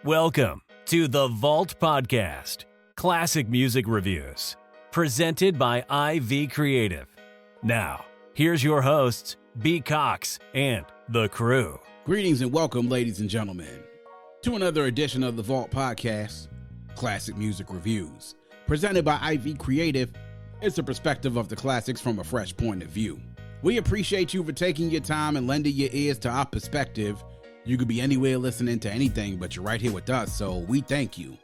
Welcome to the Vault Podcast, classic music reviews, presented by IV Creative. Now, here's your hosts, B. Cox and the crew. Greetings and welcome, ladies and gentlemen, to another edition of the Vault Podcast, classic music reviews, presented by IV Creative. It's a perspective of the classics from a fresh point of view. We appreciate you for taking your time and lending your ears to our perspective. You could be anywhere listening to anything, but you're right here with us, so we thank you.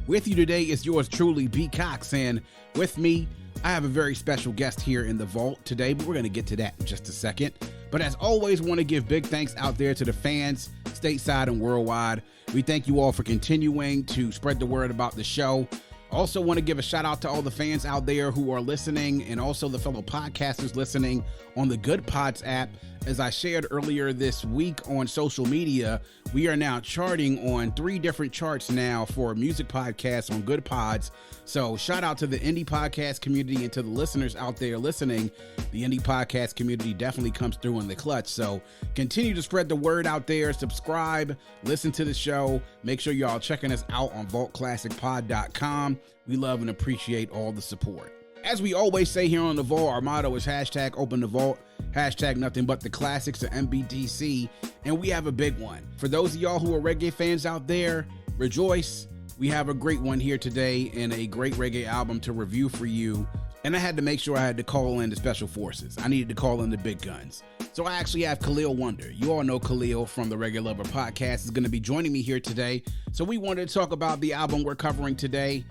With you today is yours truly, B. Cox, and with me, I have a very special guest here in the vault today, but we're going to get to that in just a second. But as always, want to give big thanks out there to the fans, stateside and worldwide. We thank you all for continuing to spread the word about the show. Also want to give a shout out to all the fans out there who are listening and also the fellow podcasters listening on the Good Pods app. As I shared earlier this week on social media, we are now charting on 3 different charts now for music podcasts on Good Pods. So shout out to the indie podcast community and to the listeners out there listening. The indie podcast community definitely comes through in the clutch. So continue to spread the word out there. Subscribe, listen to the show. Make sure y'all checking us out on vaultclassicpod.com. We love and appreciate all the support. As we always say here on the Vault, our motto is hashtag open the vault, hashtag nothing but the classics or MBDC, and we have a big one. For those of y'all who are reggae fans out there, rejoice. We have a great one here today and a great reggae album to review for you. And I had to make sure I had to call in the special forces. I needed to call in the big guns. So I actually have Kahlil Wonda. You all know Kahlil from the Reggae Lover Podcast is going to be joining me here today. So we wanted to talk about the album we're covering today.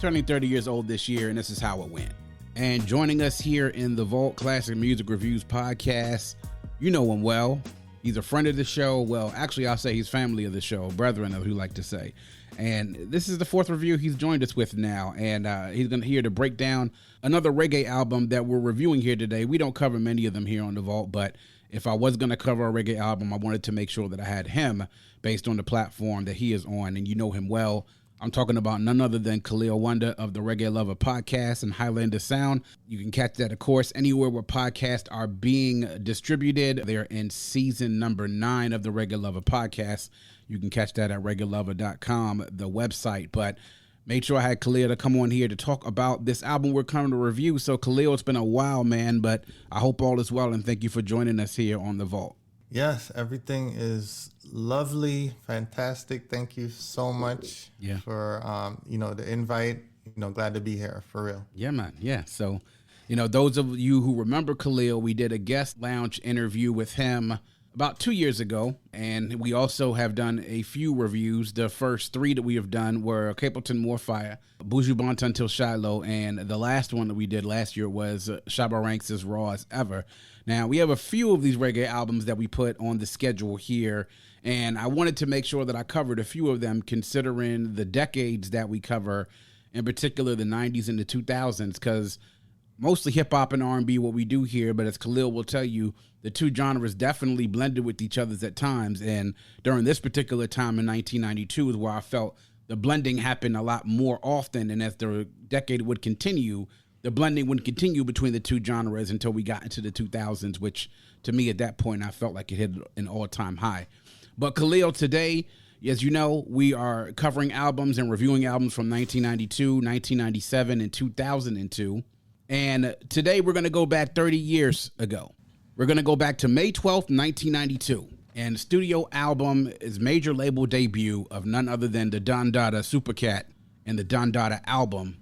Turning 30 years old this year, and this is how it went. And joining us here in the Vault Classic Music Reviews Podcast, you know him well. He's a friend of the show. Well, actually, I'll say he's family of the show, brethren, as we like to say. And this is the 4th review he's joined us with now, and he's here to break down another reggae album that we're reviewing here today. We don't cover many of them here on the Vault, but if I was going to cover a reggae album, I wanted to make sure that I had him based on the platform that he is on, and you know him well. I'm talking about none other than Kahlil Wonda of the Reggae Lover Podcast and Highlanda Sound. You can catch that, of course, anywhere where podcasts are being distributed. They're in season number 9 of the Reggae Lover Podcast. You can catch that at reggaelover.com, the website. But made sure I had Kahlil to come on here to talk about this album we're coming to review. So, Kahlil, it's been a while, man, but I hope all is well, and thank you for joining us here on The Vault. Yes, everything is lovely, fantastic. Thank you so much for the invite. Glad to be here for real. Yeah, man. Yeah. So, those of you who remember Kahlil, we did a guest lounge interview with him about 2 years ago, and we also have done a few reviews. The first 3 that we have done were Capleton Warfire, Buju Banton Till Shiloh, and the last one that we did last year was Shabba Ranks as Raw as Ever. Now, we have a few of these reggae albums that we put on the schedule here, and I wanted to make sure that I covered a few of them considering the decades that we cover, in particular the 90s and the 2000s, because mostly hip-hop and R&B what we do here, but as Kahlil will tell you, the 2 genres definitely blended with each other at times, and during this particular time in 1992 is where I felt the blending happened a lot more often, and as the decade would continue, the blending would continue between the 2 genres until we got into the 2000s, which to me at that point, I felt like it hit an all-time high. But Kahlil, today, as you know, we are covering albums and reviewing albums from 1992, 1997, and 2002. And today we're going to go back 30 years ago. We're going to go back to May 12th, 1992. And studio album is major label debut of none other than the Don Dada Supercat and the Don Dada album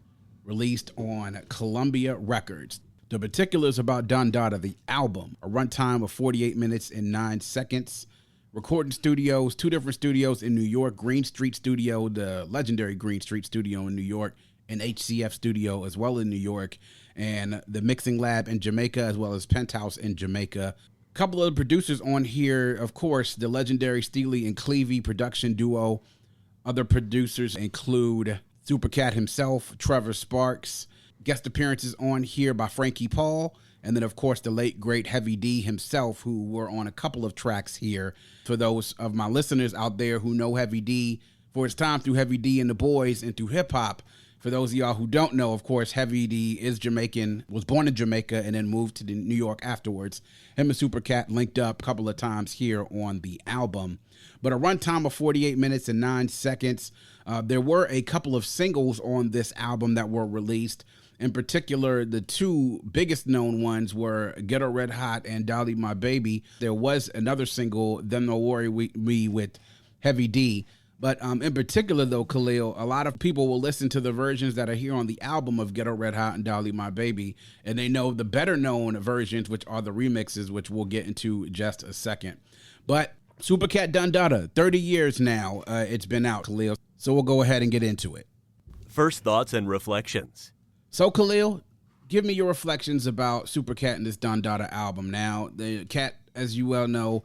released on Columbia Records. The particulars about Don Dada, the album, a runtime of 48 minutes and 9 seconds. Recording studios, 2 different studios in New York, Green Street Studio, the legendary Green Street Studio in New York, and HCF Studio as well in New York, and the Mixing Lab in Jamaica as well as Penthouse in Jamaica. A couple of the producers on here, of course, the legendary Steely and Clevie production duo. Other producers include Supercat himself, Trevor Sparks, guest appearances on here by Frankie Paul, and then, of course, the late, great Heavy D himself, who were on a couple of tracks here. For those of my listeners out there who know Heavy D, for his time through Heavy D and the Boys and through hip-hop, For those of y'all who don't know, of course, Heavy D is Jamaican, was born in Jamaica and then moved to New York afterwards. Him and Supercat linked up a couple of times here on the album. But a runtime of 48 minutes and 9 seconds. There were a couple of singles on this album that were released. In particular, the two biggest known ones were Ghetto Red Hot and Dolly My Baby. There was another single, Them No Worry Me, with Heavy D. But in particular, though, Kahlil, a lot of people will listen to the versions that are here on the album of Ghetto Red Hot and Dolly My Baby, and they know the better-known versions, which are the remixes, which we'll get into just a second. But Supercat Don Dada, 30 years now it's been out, Kahlil, so we'll go ahead and get into it. First thoughts and reflections. So, Kahlil, give me your reflections about Supercat and this Don Dada album. Now, the cat, as you well know,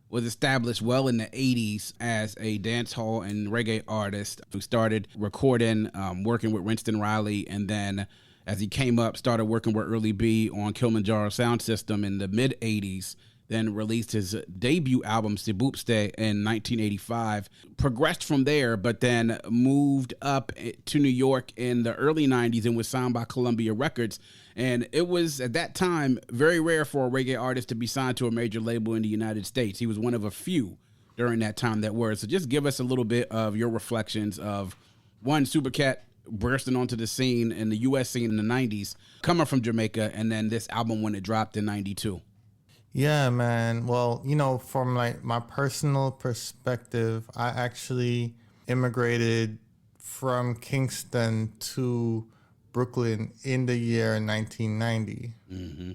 was established well in the 80s as a dancehall and reggae artist who started recording, working with Winston Riley, and then as he came up, started working with Early B on Kilimanjaro Sound System in the mid-80s, then released his debut album, Siboopste, in 1985. Progressed from there, but then moved up to New York in the early 90s and was signed by Columbia Records. And it was, at that time, very rare for a reggae artist to be signed to a major label in the United States. He was one of a few during that time that were. So just give us a little bit of your reflections of, one, Supercat bursting onto the scene in the U.S. scene in the 90s, coming from Jamaica, and then this album when it dropped in 92. Yeah, man. Well, from like my personal perspective, I actually immigrated from Kingston to Brooklyn in the year 1990. Mm-hmm.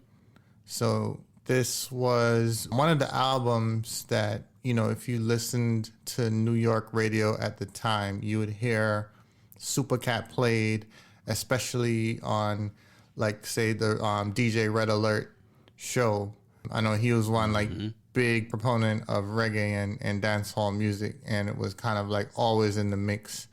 So this was one of the albums that, if you listened to New York radio at the time, you would hear Supercat played, especially on, like, say, the DJ Red Alert show. I know he was one, like, big proponent of reggae and dancehall music, and it was kind of, like, always in the mix.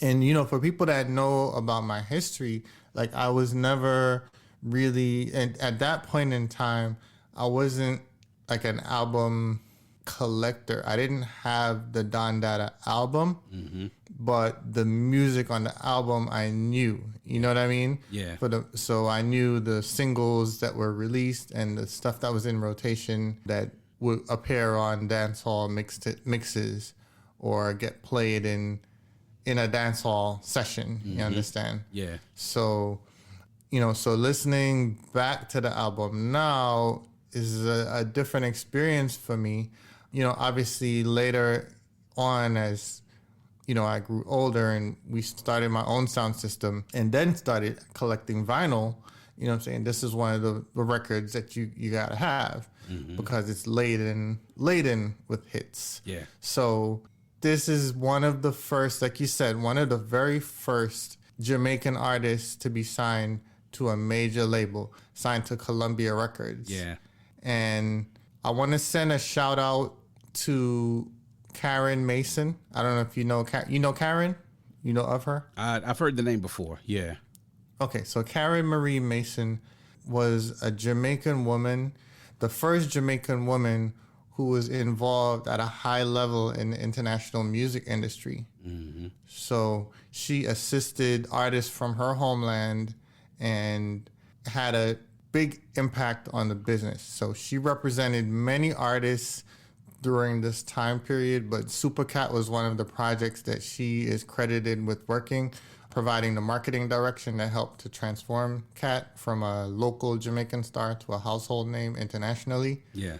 And, for people that know about my history, like, I was never really, and at that point in time, I wasn't like an album collector. I didn't have the Don Dada album, but the music on the album I knew. You know what I mean? Yeah. So I knew the singles that were released and the stuff that was in rotation that would appear on dancehall mixes or get played in a dancehall session. You understand? Yeah. So, so listening back to the album now is a different experience for me. Obviously later on as, I grew older and we started my own sound system and then started collecting vinyl, I'm saying? This is one of the records that you got to have because it's laden with hits. Yeah. So this is one of the first, like you said, one of the very first Jamaican artists to be signed to a major label, signed to Columbia Records. Yeah. And I want to send a shout out to Karen Mason. I don't know if you know Karen? You know of her? I've heard the name before. Yeah. Okay, so Karen Marie Mason was a Jamaican woman, the first Jamaican woman who was involved at a high level in the international music industry. So she assisted artists from her homeland and had a big impact on the business. So she represented many artists during this time period, but Supercat was one of the projects that she is credited with working, providing the marketing direction that helped to transform Cat from a local Jamaican star to a household name internationally. Yeah.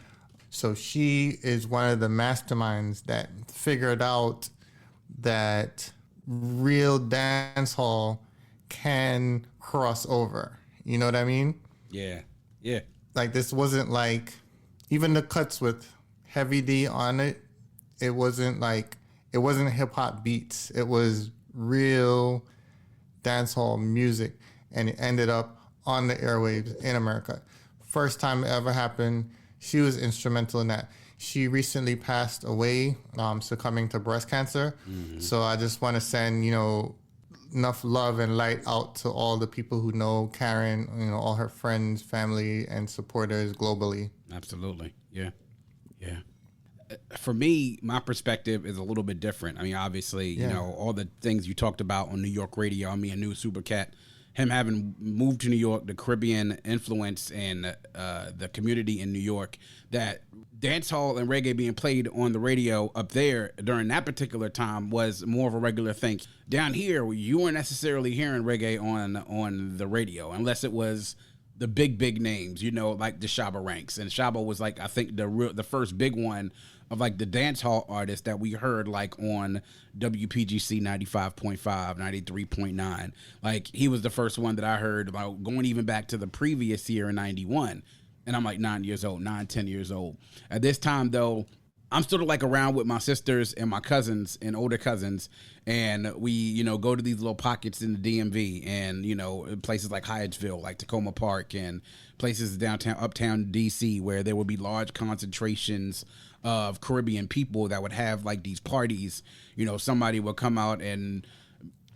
So she is one of the masterminds that figured out that real dancehall can cross over. You know what I mean? Yeah. Yeah. Like, this wasn't like, even the cuts with Heavy D on it, it wasn't hip hop beats. It was real dancehall music, and it ended up on the airwaves in America. First time it ever happened. She was instrumental in that. She recently passed away, succumbing to breast cancer. So I just want to send, enough love and light out to all the people who know Karen, all her friends, family, and supporters globally. Absolutely. Yeah. Yeah. for me, my perspective is a little bit different. I mean, obviously, you know, all the things you talked about on New York radio. I mean, I knew Supercat, him having moved to New York, the Caribbean influence and the community in New York, that dancehall and reggae being played on the radio up there during that particular time was more of a regular thing. Down here, you weren't necessarily hearing reggae on the radio unless it was the big names, you know, like the Shabba ranks. And Shabba was like, I think the first big one of like the dancehall artists that we heard like on WPGC 95.5, 93.9. Like he was the first one that I heard about, going even back to the previous year in 91. And I'm like 10 years old. At this time though, I'm still like around with my sisters and my cousins and older cousins. And we, you know, go to these little pockets in the DMV and, you know, places like Hyattsville, like Tacoma Park, and places uptown DC, where there would be large concentrations of Caribbean people that would have like these parties. You know, somebody would come out and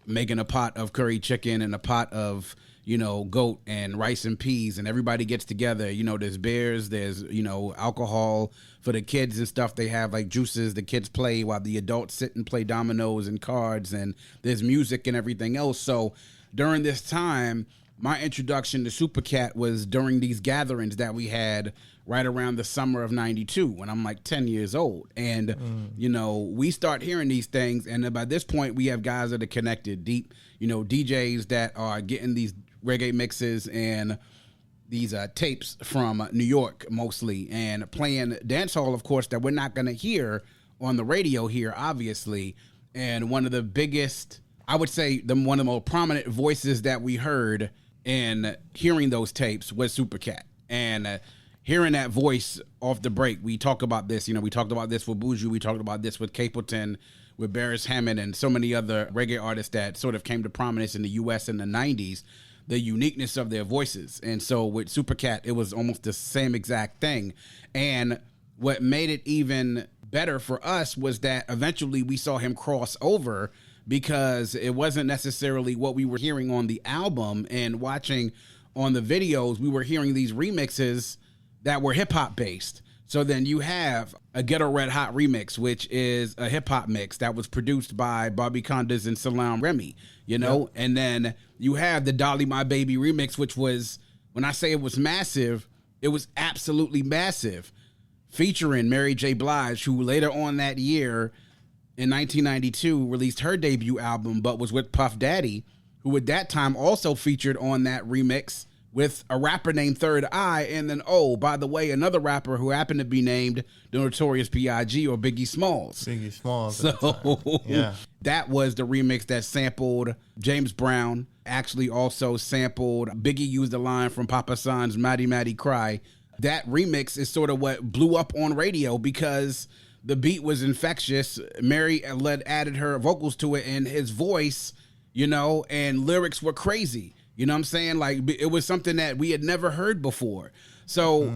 making a pot of curry chicken and a pot of, you know, goat and rice and peas, and everybody gets together. You know, there's beers, there's, you know, alcohol for the kids and stuff. They have like juices the kids play while the adults sit and play dominoes and cards, and there's music and everything else. So during this time, my introduction to Supercat was during these gatherings that we had right around the summer of 92 when I'm like 10 years old. And, you know, we start hearing these things. And by this point, we have guys that are connected deep, you know, DJs that are getting these reggae mixes and these tapes from New York mostly, and playing dancehall, of course, that we're not going to hear on the radio here, obviously. And one of the biggest, I would say, one of the most prominent voices that we heard in hearing those tapes was Supercat. And hearing that voice off the break, we talk about this, you know, we talked about this with Buju, we talked about this with Capleton, with Barris Hammond, and so many other reggae artists that sort of came to prominence in the U.S. in the 90s, the uniqueness of their voices. And so with Supercat, it was almost the same exact thing. And what made it even better for us was that eventually we saw him cross over, because it wasn't necessarily what we were hearing on the album and watching on the videos. We were hearing these remixes that were hip-hop based. So then you have a Ghetto Red Hot remix, which is a hip-hop mix that was produced by Bobby Condas and Salam Remy, you know? Yep. And then you have the Dolly My Baby remix, which was, when I say it was massive, it was absolutely massive, featuring Mary J. Blige, who later on that year in 1992 released her debut album, but was with Puff Daddy, who at that time also featured on that remix with a rapper named Third Eye, and then, oh, by the way, another rapper who happened to be named the Notorious B.I.G. or Biggie Smalls. Biggie Smalls. So yeah, that was the remix that sampled James Brown, actually also sampled, Biggie used a line from Papa San's Matty Matty Cry. That remix is sort of what blew up on radio because the beat was infectious. Mary added her vocals to it, and his voice, you know, and lyrics were crazy. You know what I'm saying? Like, it was something that we had never heard before. So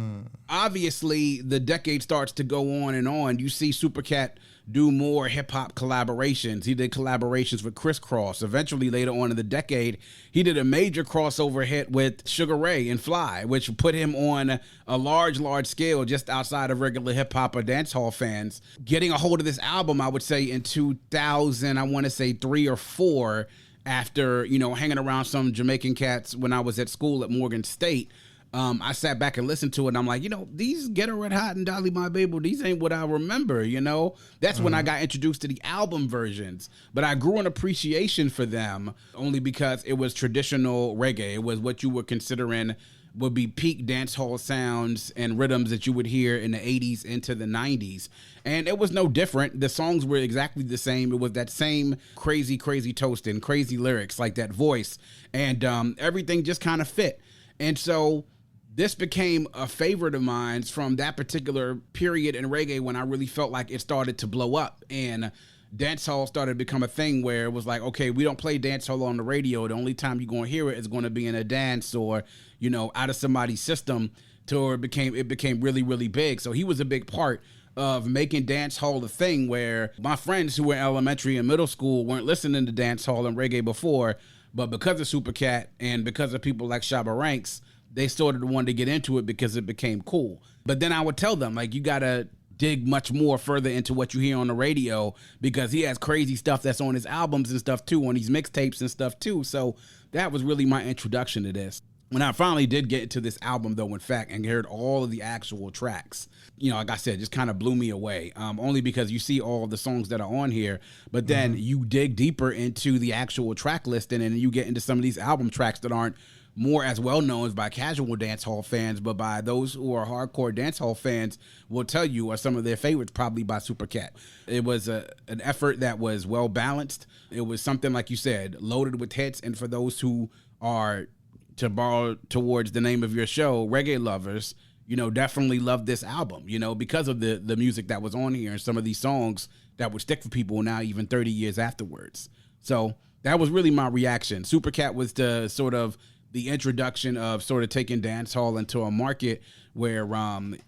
obviously the decade starts to go on and on. You see Supercat do more hip hop collaborations. He did collaborations with Criss Cross. Eventually later on in the decade, he did a major crossover hit with Sugar Ray and Fly, which put him on a large scale just outside of regular hip hop or dancehall fans. Getting a hold of this album, I would say in 2000, I want to say 3 or 4, after, you know, hanging around some Jamaican cats when I was at school at Morgan State. I sat back and listened to it, and I'm like, you know, these Ghetto Red Hot and Dolly My Baby, these ain't what I remember, you know? That's when I got introduced to the album versions. But I grew an appreciation for them only because it was traditional reggae. It was what you were considering would be peak dancehall sounds and rhythms that you would hear in the 80s into the 90s. And it was no different. The songs were exactly the same. It was that same crazy toasting, crazy lyrics, like that voice. And everything just kind of fit. And so this became a favorite of mine from that particular period in reggae when I really felt like it started to blow up. And dancehall started to become a thing where it was like, okay, we don't play dancehall on the radio. The only time you're going to hear it is going to be in a dance or, you know, out of somebody's system. Till it became really big. So he was a big part of making dancehall a thing where my friends who were in elementary and middle school weren't listening to dancehall and reggae before, but because of Supercat and because of people like Shabba Ranks, they sort of wanted to get into it because it became cool. But then I would tell them, like, you got to dig much more further into what you hear on the radio, because he has crazy stuff that's on his albums and stuff too, on these mixtapes and stuff too. So that was really my introduction to this. When I finally did get to this album, though, in fact, and heard all of the actual tracks, you know, like I said, it just kind of blew me away. Only because you see all of the songs that are on here, but then you dig deeper into the actual track listing, and you get into some of these album tracks that aren't more as well known by casual dancehall fans, but by those who are hardcore dancehall fans will tell you are some of their favorites, probably by Supercat. It was an effort that was well balanced. It was something, like you said, loaded with hits, and for those who are, to borrow towards the name of your show, reggae lovers, you know, definitely love this album, you know, because of the music that was on here and some of these songs that would stick for people now, even 30 years afterwards. So that was really my reaction. Supercat was the sort of the introduction of sort of taking dancehall into a market where,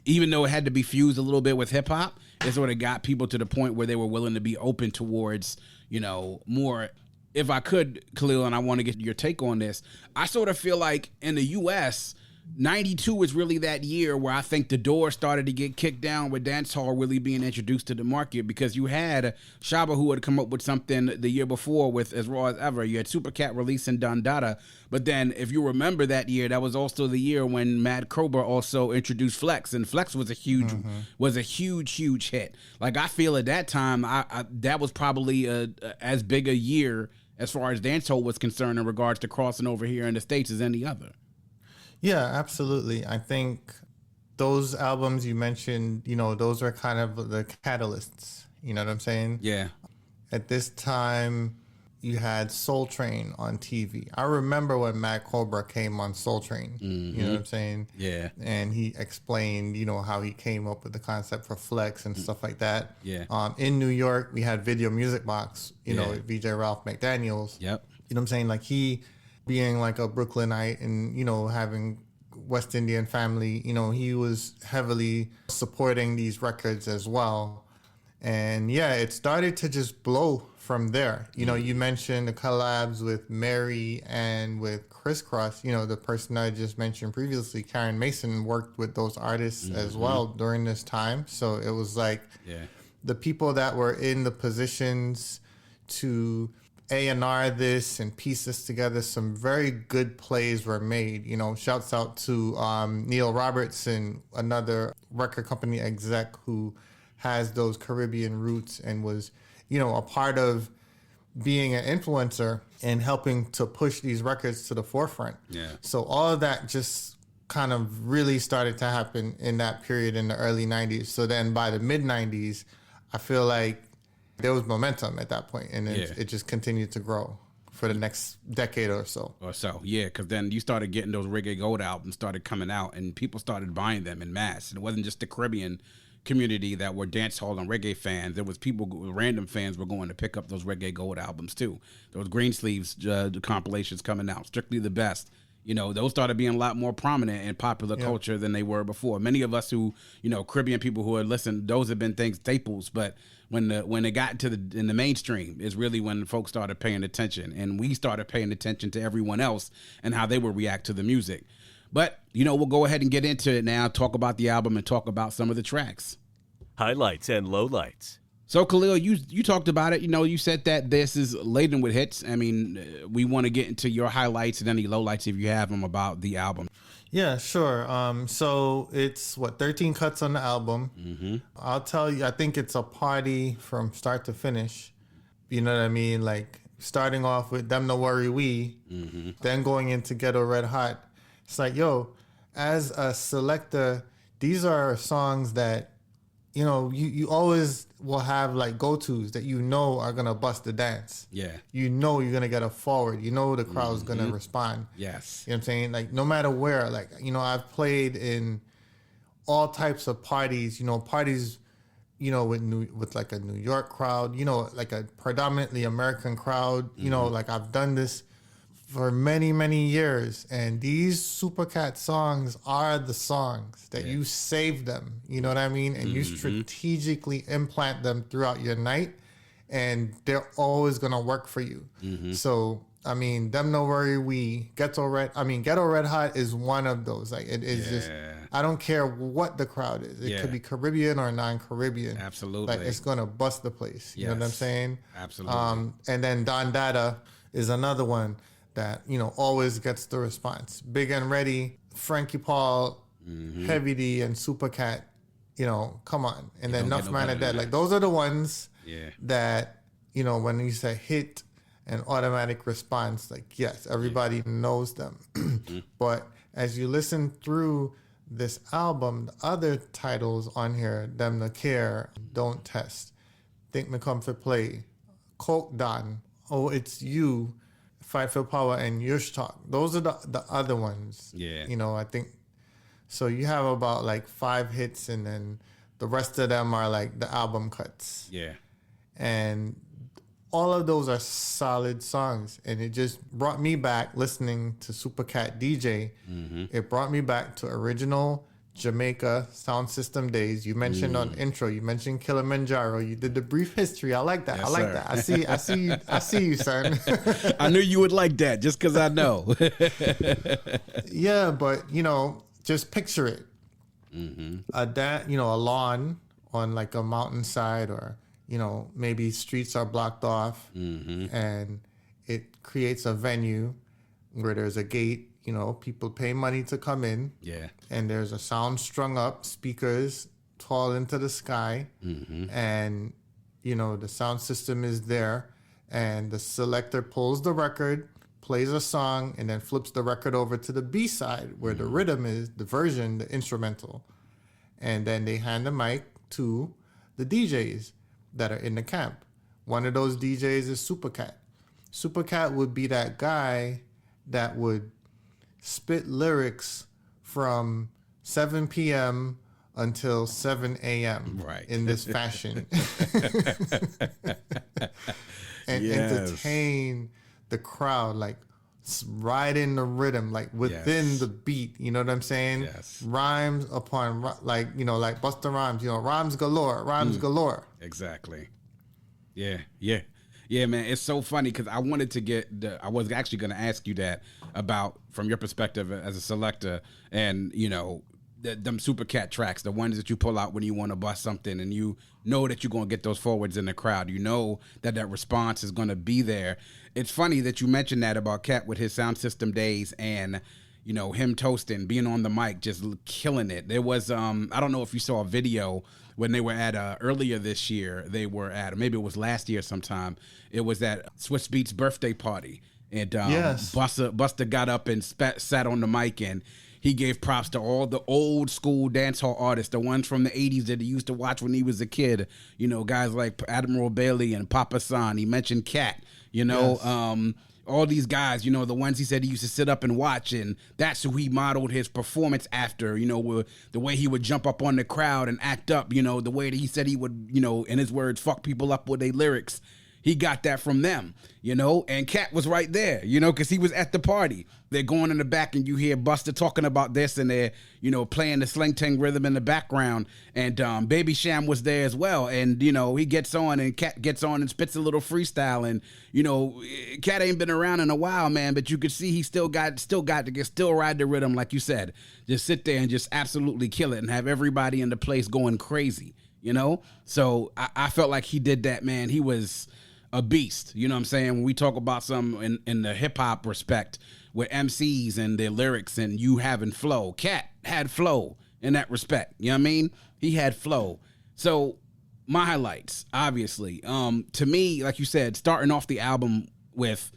even though it had to be fused a little bit with hip hop, it sort of got people to the point where they were willing to be open towards, you know, more. If I could, Kahlil, and I want to get your take on this, I sort of feel like in the U.S., 92 is really that year where I think the door started to get kicked down with dancehall really being introduced to the market, because you had Shaba, who had come up with something the year before with As Raw As Ever. You had Supercat releasing Don Dada. But then if you remember that year, that was also the year when Mad Cobra also introduced Flex, and Flex was a huge hit. Like, I feel at that time, I that was probably as big a year as far as dancehall was concerned in regards to crossing over here in the States as any other. Yeah, absolutely. I think those albums you mentioned, you know, those are kind of the catalysts. You know what I'm saying? Yeah. At this time, you had Soul Train on TV. I remember when Matt Cobra came on Soul Train. You know what I'm saying? Yeah. And he explained, you know, how he came up with the concept for Flex and stuff like that. Yeah. In New York, we had Video Music Box, you know, VJ Ralph McDaniels. Yep. You know what I'm saying? Like, he being like a Brooklynite and, you know, having West Indian family, you know, he was heavily supporting these records as well. And yeah, it started to just blow from there. You know, you mentioned the collabs with Mary and with Crisscross. You know, the person I just mentioned previously, Karen Mason, worked with those artists as well during this time. So it was like the people that were in the positions to A&R this and piece this together, some very good plays were made. You know, shouts out to Neil Robertson, another record company exec who has those Caribbean roots and was, you know, a part of being an influencer and helping to push these records to the forefront. Yeah. So all of that just kind of really started to happen in that period in the early 90s. So then by the mid 90s, I feel like there was momentum at that point, and it just continued to grow for the next decade or so. Yeah, because then you started getting those Reggae Gold albums started coming out, and people started buying them in mass. And it wasn't just the Caribbean community that were dancehall and reggae fans. There was people, random fans were going to pick up those Reggae Gold albums too. Those Greensleeves compilations coming out, Strictly the Best. You know, those started being a lot more prominent in popular culture than they were before. Many of us who, you know, Caribbean people who had listened, those have been things, staples. But when it got into in the mainstream is really when folks started paying attention, and we started paying attention to everyone else and how they would react to the music. But, you know, we'll go ahead and get into it now, talk about the album and talk about some of the tracks. Highlights and lowlights. So, Kahlil, you talked about it. You know, you said that this is laden with hits. I mean, we want to get into your highlights and any lowlights if you have them about the album. Yeah, sure. So it's 13 cuts on the album. I'll tell you, I think it's a party from start to finish. You know what I mean? Like, starting off with Them No Worry We, then going into Ghetto Red Hot. It's like, yo, as a selector, these are songs that, you know, you always will have like go-tos that you know are going to bust the dance. Yeah. You know you're going to get a forward. You know the crowd's going to respond. Yes. You know what I'm saying? Like, no matter where, like, you know, I've played in all types of parties, you know, you know, with like a New York crowd, you know, like a predominantly American crowd, you know, like I've done this for many, many years. And these Supercat songs are the songs that you save them, you know what I mean? And you strategically implant them throughout your night, and they're always going to work for you. So, I mean, Them No Worry We, Ghetto Red Hot is one of those. Like, it is just I don't care what the crowd is. It could be Caribbean or non-Caribbean. Absolutely. Like, it's going to bust the place. You know what I'm saying? Absolutely. And then Don Dada is another one that, you know, always gets the response. Big and Ready, Frankie Paul, Heavy D, and Supercat, you know, come on. And then Nuff Man Ah Dead. Like, those are the ones that, you know, when you say hit and automatic response, like, yes, everybody knows them. But as you listen through this album, the other titles on here, Them No Care, Don't Test, Think Me Come For Play, Coke Don, Oh It's You, Fight For Power, and Yush Talk. Those are the other ones. Yeah. You know, I think, so you have about like 5 hits, and then the rest of them are like the album cuts. Yeah. And all of those are solid songs. And it just brought me back listening to Supercat DJ. It brought me back to original Jamaica sound system days. You mentioned on intro, you mentioned Kilimanjaro. You did the brief history. I like that. Yes, I like sir. that. I see you, son. I knew you would like that just because I know. Yeah, but you know, just picture it. A lawn on like a mountainside, or you know, maybe streets are blocked off, and it creates a venue where there's a gate. You know, people pay money to come in. Yeah. And there's a sound strung up, speakers tall into the sky, and you know, the sound system is there, and the selector pulls the record, plays a song, and then flips the record over to the B side where the rhythm is, the version, the instrumental. And then they hand the mic to the DJs that are in the camp. One of those DJs is Supercat. Supercat would be that guy that would spit lyrics from 7 p.m. until 7 a.m. Right. in this fashion. And entertain the crowd, like right in the rhythm, like within the beat. You know what I'm saying? Yes. Rhymes upon, like, you know, like Busta Rhymes, you know, rhymes galore. Exactly. Yeah, yeah. Yeah, man, it's so funny because I wanted to I was actually going to ask you that about, from your perspective as a selector, and, you know, them Supercat tracks, the ones that you pull out when you want to bust something and you know that you're going to get those forwards in the crowd. You know that response is going to be there. It's funny that you mentioned that about Cat with his sound system days and, you know, him toasting, being on the mic, just killing it. There was, I don't know if you saw a video when they were at, earlier this year, they were at, or maybe it was last year sometime, it was at Swiss Beats birthday party. And Busta got up and sat on the mic, and he gave props to all the old school dancehall artists, the ones from the 80s that he used to watch when he was a kid. You know, guys like Admiral Bailey and Papa San. He mentioned Cat, you know, all these guys, you know, the ones he said he used to sit up and watch, and that's who he modeled his performance after, you know, the way he would jump up on the crowd and act up, you know, the way that he said he would, you know, in his words, fuck people up with their lyrics. He got that from them, you know, and Cat was right there, you know, because he was at the party. They're going in the back and you hear Busta talking about this, and they're, you know, playing the sling tang rhythm in the background. And Baby Sham was there as well. And, you know, he gets on and Cat gets on and spits a little freestyle. And, you know, Cat ain't been around in a while, man, but you could see he still got to still ride the rhythm, like you said. Just sit there and just absolutely kill it and have everybody in the place going crazy, you know? So I felt like he did that, man. He was a beast, you know what I'm saying? When we talk about some in the hip hop respect with MCs and their lyrics and you having flow, Cat had flow in that respect. You know what I mean? He had flow. So my highlights, obviously, to me, like you said, starting off the album with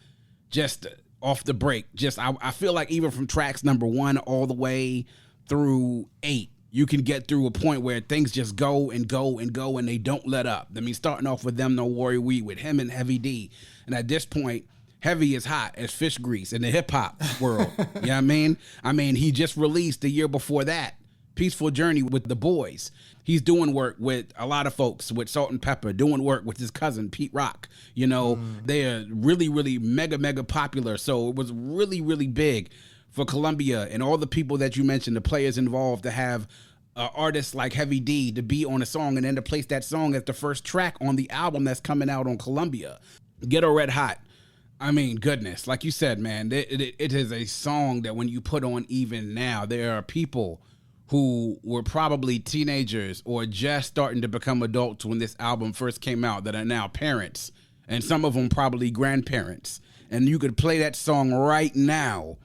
just off the break, just I feel like even from tracks number 1 all the way through 8, you can get through a point where things just go and go and go and they don't let up. I mean, starting off with Them No Worry We, with him and Heavy D. And at this point, Heavy is hot as fish grease in the hip hop world. You know what I mean? I mean, he just released the year before that, Peaceful Journey with the Boys. He's doing work with a lot of folks, with Salt and Pepper, doing work with his cousin, Pete Rock. You know, they are really, really mega popular. So it was really, really big for Columbia and all the people that you mentioned, the players involved, to have artists like Heavy D to be on a song and then to place that song as the first track on the album that's coming out on Columbia. Ghetto Red Hot. I mean, goodness, like you said, man, it is a song that when you put on even now, there are people who were probably teenagers or just starting to become adults when this album first came out that are now parents, and some of them probably grandparents. And you could play that song right now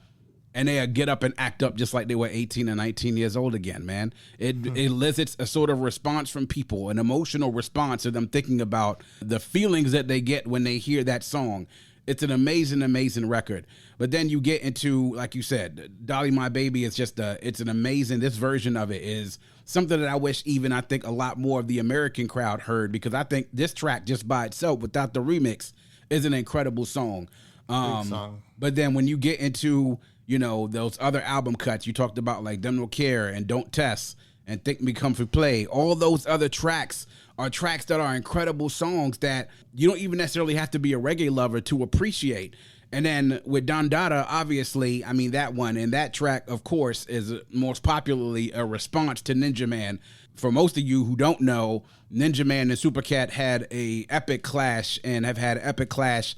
and they'll get up and act up just like they were 18 and 19 years old again, man. It elicits a sort of response from people, an emotional response of them thinking about the feelings that they get when they hear that song. It's an amazing, amazing record. But then you get into, like you said, Dolly My Baby is just it's an amazing, this version of it is something that I wish even I think a lot more of the American crowd heard, because I think this track just by itself without the remix is an incredible song. Song. But then when you get into, you know, those other album cuts, you talked about like Them No Care and Don't Test and Think Me Come For Play, all those other tracks are tracks that are incredible songs that you don't even necessarily have to be a reggae lover to appreciate. And then with Don Dada, obviously, I mean, that one and that track, of course, is most popularly a response to Ninja Man. For most of you who don't know, Ninja Man and Supercat had a epic clash and have had an epic clash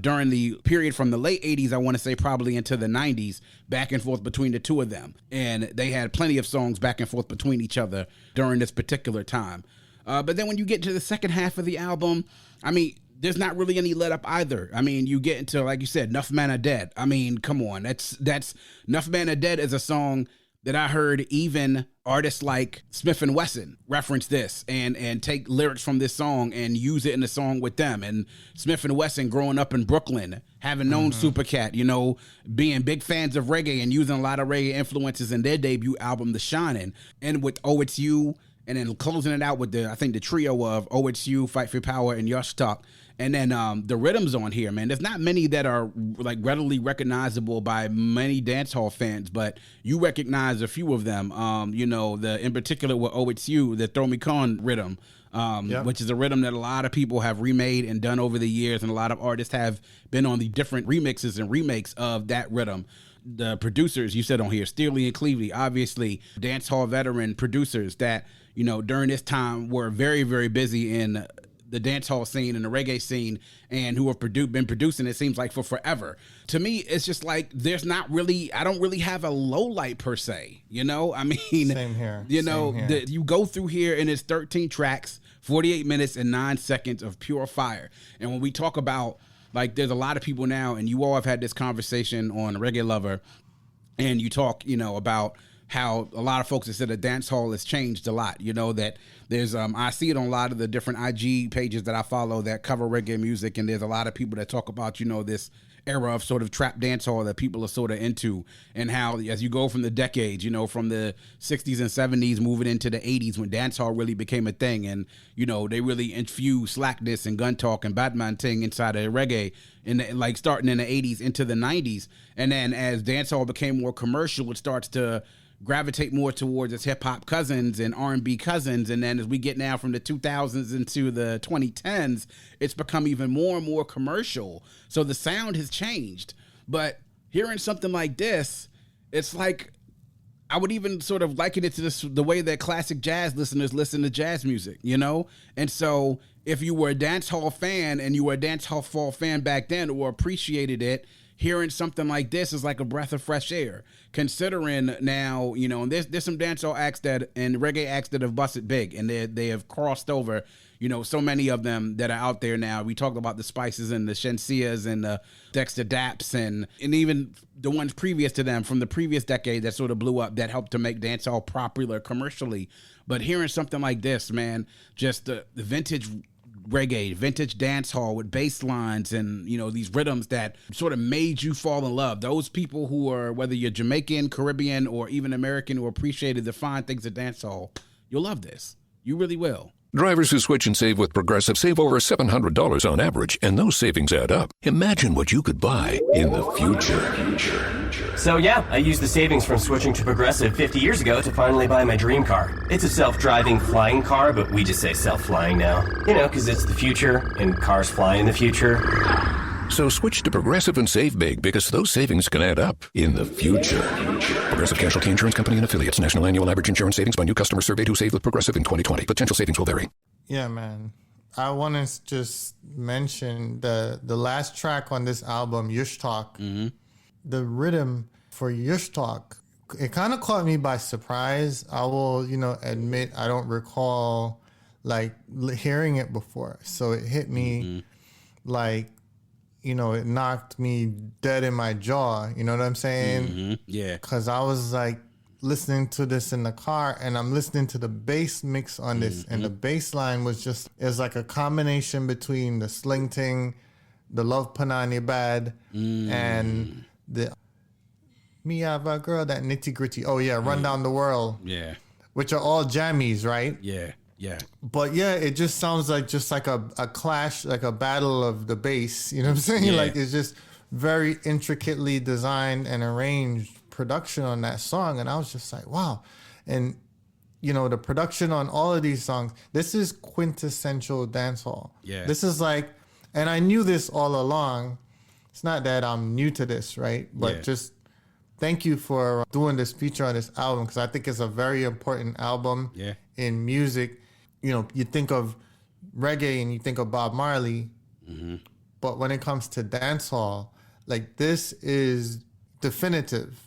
during the period from the late 80s, I want to say probably into the 90s, back and forth between the two of them. And they had plenty of songs back and forth between each other during this particular time. But then when you get to the second half of the album, I mean, there's not really any let up either. I mean, you get into, like you said, Nuff Man Ah Dead. I mean, come on. That's Nuff Man Ah Dead is a song that I heard even artists like Smith & Wesson reference this and take lyrics from this song and use it in the song with them. And Smith & Wesson growing up in Brooklyn, having known Supercat, you know, being big fans of reggae and using a lot of reggae influences in their debut album, The Shining. And with Oh It's You, and then closing it out with I think the trio of Oh It's You, Fight for Power, and Yush Talk. And then the rhythms on here, man, there's not many that are like readily recognizable by many dancehall fans, but you recognize a few of them. You know, in particular with Oh It's You, the Throw Me Con rhythm, which is a rhythm that a lot of people have remade and done over the years, and a lot of artists have been on the different remixes and remakes of that rhythm. The producers you said on here, Steely and Clevie, obviously dancehall veteran producers that, you know, during this time were very, very busy in the dancehall scene and the reggae scene, and who have been producing, it seems like, for forever. To me, it's just like there's not really, I don't really have a low light per se, you know? I mean, same here. You know, you go through here and it's 13 tracks, 48 minutes and 9 seconds of pure fire. And when we talk about, like, there's a lot of people now, and you all have had this conversation on Reggae Lover, and you talk, you know, about how a lot of folks have said that dancehall has changed a lot. You know, that there's, I see it on a lot of the different IG pages that I follow that cover reggae music, and there's a lot of people that talk about, you know, this era of sort of trap dancehall that people are sort of into, and how as you go from the decades, you know, from the 60s and 70s moving into the 80s when dancehall really became a thing, and, you know, they really infused slackness and gun talk and Batman ting inside of reggae, like starting in the 80s into the 90s. And then as dancehall became more commercial, it starts to gravitate more towards its hip-hop cousins and R&B cousins. And then as we get now from the 2000s into the 2010s, it's become even more and more commercial. So the sound has changed. But hearing something like this, it's like, I would even sort of liken it to the way that classic jazz listeners listen to jazz music, you know? And so if you were a dancehall fan and you were a dancehall fan back then or appreciated it, hearing something like this is like a breath of fresh air. Considering now, you know, and there's some dancehall acts and reggae acts that have busted big, and they have crossed over, you know, so many of them that are out there now. We talked about the Spices and the Shensias and the Dexter Daps and even the ones previous to them from the previous decade that sort of blew up, that helped to make dancehall popular commercially. But hearing something like this, man, just the vintage reggae, vintage dancehall with bass lines and, you know, these rhythms that sort of made you fall in love. Those people who are, whether you're Jamaican, Caribbean, or even American, who appreciated the fine things of dancehall, you'll love this. You really will. Drivers who switch and save with Progressive save over $700 on average, and those savings add up. Imagine what you could buy in the future. So yeah, I used the savings from switching to Progressive 50 years ago to finally buy my dream car. It's a self-driving flying car, but we just say self-flying now. You know, because it's the future, and cars fly in the future. So switch to Progressive and save big, because those savings can add up in the future. Progressive Casualty Insurance Company and Affiliates. National annual average insurance savings by new customers surveyed who saved with Progressive in 2020. Potential savings will vary. Yeah, man. I want to just mention the last track on this album, Yush Talk. Mm-hmm. The rhythm for Yush Talk it kind of caught me by surprise. I will, admit I don't recall like hearing it before. So it hit me like, it knocked me dead in my jaw. You know what I'm saying? Mm-hmm. Yeah. Because I was like listening to this in the car, and I'm listening to the bass mix on this, and the bass line was just, it was like a combination between the Sling Ting, the Love Panani Bad, and the Me Have a Girl, that Nitty Gritty. Oh yeah, Run Down the World. Yeah. Which are all jammies, right? Yeah. Yeah. But yeah, it just sounds like a clash, like a battle of the bass. You know what I'm saying? Yeah. Like it's just very intricately designed and arranged production on that song. And I was just like, wow. And the production on all of these songs, this is quintessential dancehall. Yeah. This is like, and I knew this all along. It's not that I'm new to this, right? But just thank you for doing this feature on this album, because I think it's a very important album in music. You think of reggae and you think of Bob Marley, but when it comes to dancehall, like this is definitive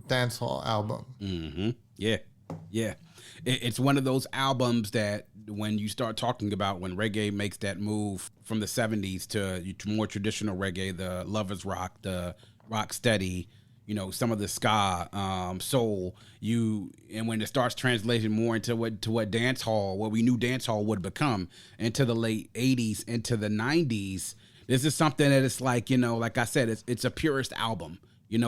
dancehall album. Mm-hmm. Yeah. Yeah. It's one of those albums that when you start talking about when reggae makes that move from the 70s to more traditional reggae, the lovers rock, the rock steady, some of the ska, soul, and when it starts translating more into what dancehall, what we knew dancehall would become, into the late 80s, into the 90s, this is something that it's like, like I said, it's a purist album.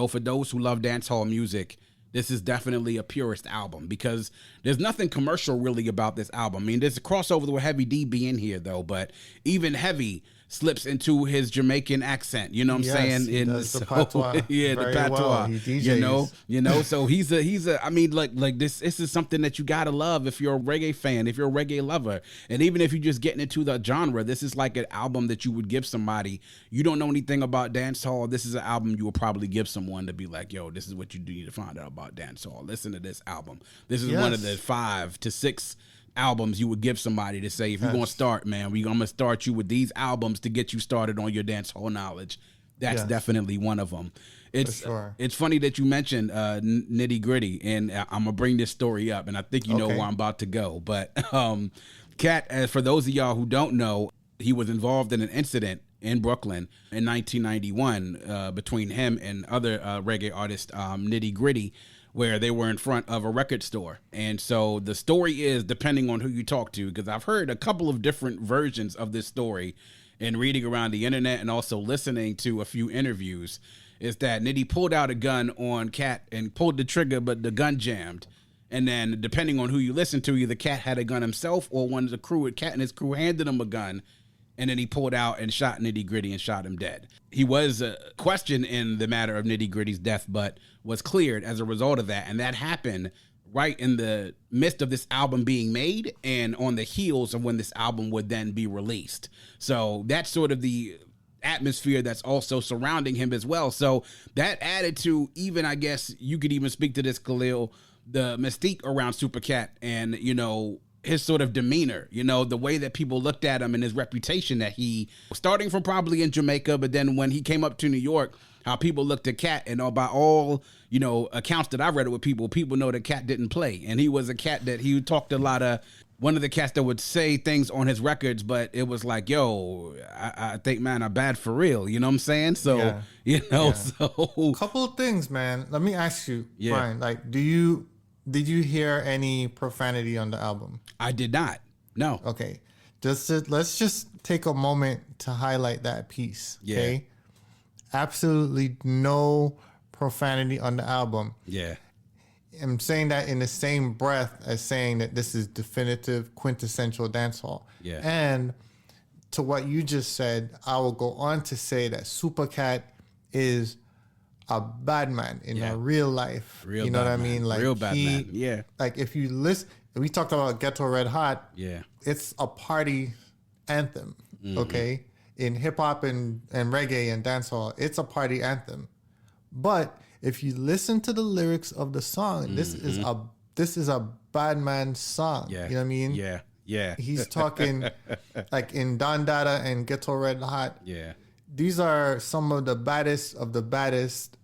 For those who love dancehall music, this is definitely a purist album, because there's nothing commercial really about this album. I mean, there's a crossover with Heavy D being here though, but even Heavy slips into his Jamaican accent, you know what I'm saying? The patois. Yeah, the patois. Well. So he's a I mean, like this is something that you gotta love if you're a reggae fan, if you're a reggae lover. And even if you're just getting into the genre, this is like an album that you would give somebody. You don't know anything about dancehall, this is an album you will probably give someone to be like, yo, this is what you do need to find out about dancehall. Listen to this album. This is one of the 5 to 6 albums you would give somebody to say, if you're going to start, man, I'm going to start you with these albums to get you started on your dancehall knowledge. That's definitely one of them. It's funny that you mentioned Nitty Gritty, and I'm going to bring this story up, and I think you know where I'm about to go. But Cat, for those of y'all who don't know, he was involved in an incident in Brooklyn in 1991 between him and other reggae artist Nitty Gritty, where they were in front of a record store. And so the story is, depending on who you talk to, because I've heard a couple of different versions of this story and reading around the internet and also listening to a few interviews, is that Nitty pulled out a gun on Cat and pulled the trigger, but the gun jammed. And then depending on who you listen to, either Cat had a gun himself or one of the crew, Cat and his crew handed him a gun. And then he pulled out and shot Nitty Gritty and shot him dead. He was questioned in the matter of Nitty Gritty's death, but was cleared as a result of that. And that happened right in the midst of this album being made and on the heels of when this album would then be released. So that's sort of the atmosphere that's also surrounding him as well. So that added to, even, I guess you could even speak to this, Kahlil, the mystique around Super Cat and, his sort of demeanor, the way that people looked at him and his reputation that he, starting from probably in Jamaica, but then when he came up to New York, how people looked at Cat, and by all, accounts that I read it with people know that Cat didn't play. And he was a cat that he talked a lot of, one of the cats that would say things on his records, but it was like, yo, I think, man, I'm bad for real. You know what I'm saying? So, so. Couple of things, man. Let me ask you, Brian, like, did you hear any profanity on the album? I did not. No. Okay. Let's just take a moment to highlight that piece. Okay. Yeah. Absolutely no profanity on the album. Yeah. I'm saying that in the same breath as saying that this is definitive quintessential dancehall. Yeah. And to what you just said, I will go on to say that Super Cat is a bad man in a real life. Real, you know what I mean? Like real bad man. Yeah. Like if you listen, we talked about Ghetto Red Hot. Yeah. It's a party anthem. Okay. In hip hop and reggae and dancehall, it's a party anthem. But if you listen to the lyrics of the song, this is a bad man song. Yeah. You know what I mean? Yeah. Yeah. He's talking like in Don Dada and Ghetto Red Hot. Yeah. these are some of the baddest of the baddest.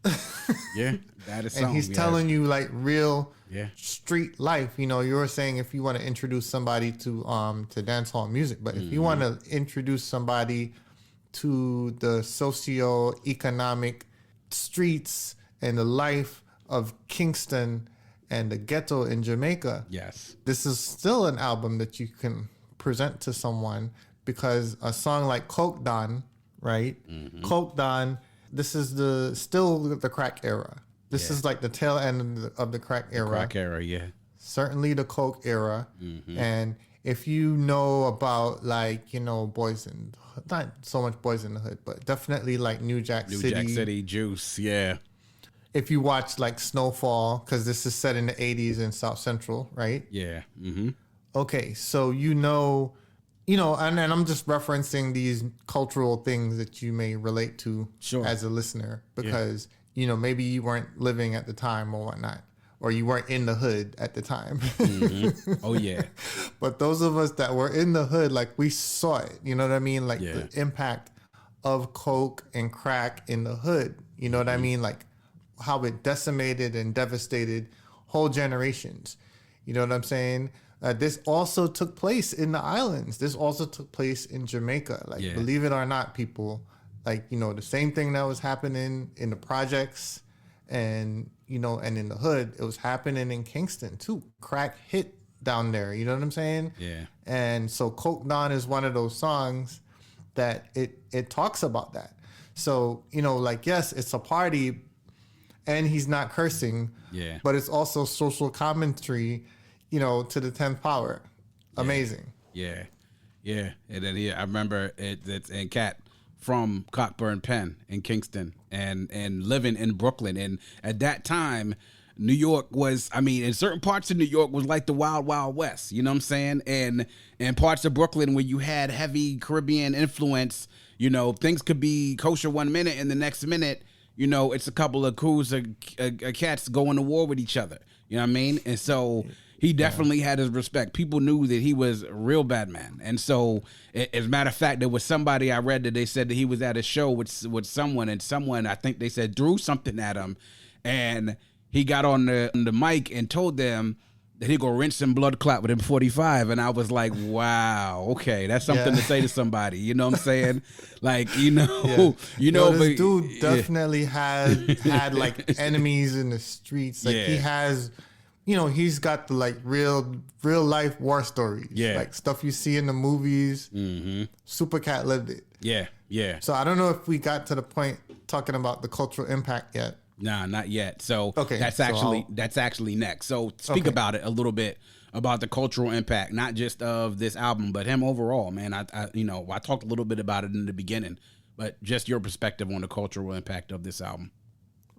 Yeah, baddest song. And he's telling you like real street life. You know, you were saying if you want to introduce somebody to dancehall music, but if you want to introduce somebody to the socio-economic streets and the life of Kingston and the ghetto in Jamaica, yes, this is still an album that you can present to someone, because a song like Coke Don, right? Coke Don, this is still the crack era. This is like the tail end of the crack era. Crack era, yeah. Certainly the Coke era. And if you know about like, you know, not so much Boys in the Hood, but definitely like New Jack City. New Jack City, Juice, yeah. If you watch like Snowfall, because this is set in the 80s in South Central, right? Yeah. Okay, so you know, and I'm just referencing these cultural things that you may relate to as a listener, because, you know, maybe you weren't living at the time or whatnot, or you weren't in the hood at the time. Oh, yeah. But those of us that were in the hood, like we saw it, you know what I mean? Like the impact of coke and crack in the hood, you know what I mean? Like how it decimated and devastated whole generations. You know what I'm saying? This also took place in the islands. This also took place in Jamaica. Like, believe it or not, people, like, you know, the same thing that was happening in the projects and, you know, and in the hood, it was happening in Kingston too. Crack hit down there. You know what I'm saying? Yeah. And so Coke Don is one of those songs that it talks about that. So, you know, like, yes, it's a party and he's not cursing, but it's also social commentary, you know, to the 10th power. Amazing. Yeah. And then I remember it's in Cat from Cockburn Pen in Kingston and living in Brooklyn. And at that time, New York was, I mean, in certain parts of New York was like the Wild Wild West, you know what I'm saying? And parts of Brooklyn where you had heavy Caribbean influence, you know, things could be kosher 1 minute and the next minute, you know, it's a couple of crews of cats going to war with each other. You know what I mean? And so he definitely had his respect. People knew that he was a real bad man. And so, as a matter of fact, there was somebody I read that they said that he was at a show with someone, and someone, I think they said, threw something at him. And he got on the mic and told them that he go rinse and blood clot with him 45. And I was like, wow, okay, that's something to say to somebody. You know what I'm saying? Like, you know, this dude definitely had like enemies in the streets. Like he has, you know, he's got the like real life war stories. Yeah. Like stuff you see in the movies. Super Cat lived it. Yeah. So I don't know if we got to the point talking about the cultural impact yet. Nah, not yet. So that's actually next. So speak about it a little bit, about the cultural impact, not just of this album, but him overall, man. I talked a little bit about it in the beginning, but just your perspective on the cultural impact of this album.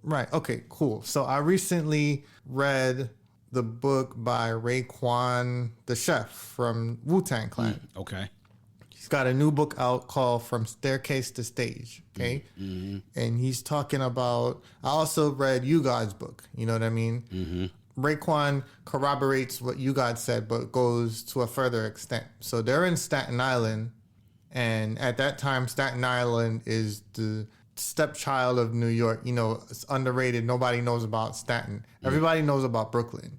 Right. Okay, cool. So I recently read the book by Raekwon the Chef from Wu-Tang Clan. Okay. He's got a new book out called From Staircase to Stage, okay? And he's talking about, I also read You God's book, you know what I mean? Raekwon corroborates what You God said, but goes to a further extent. So they're in Staten Island, and at that time, Staten Island is the stepchild of New York. You know, it's underrated. Nobody knows about Staten. Everybody knows about Brooklyn,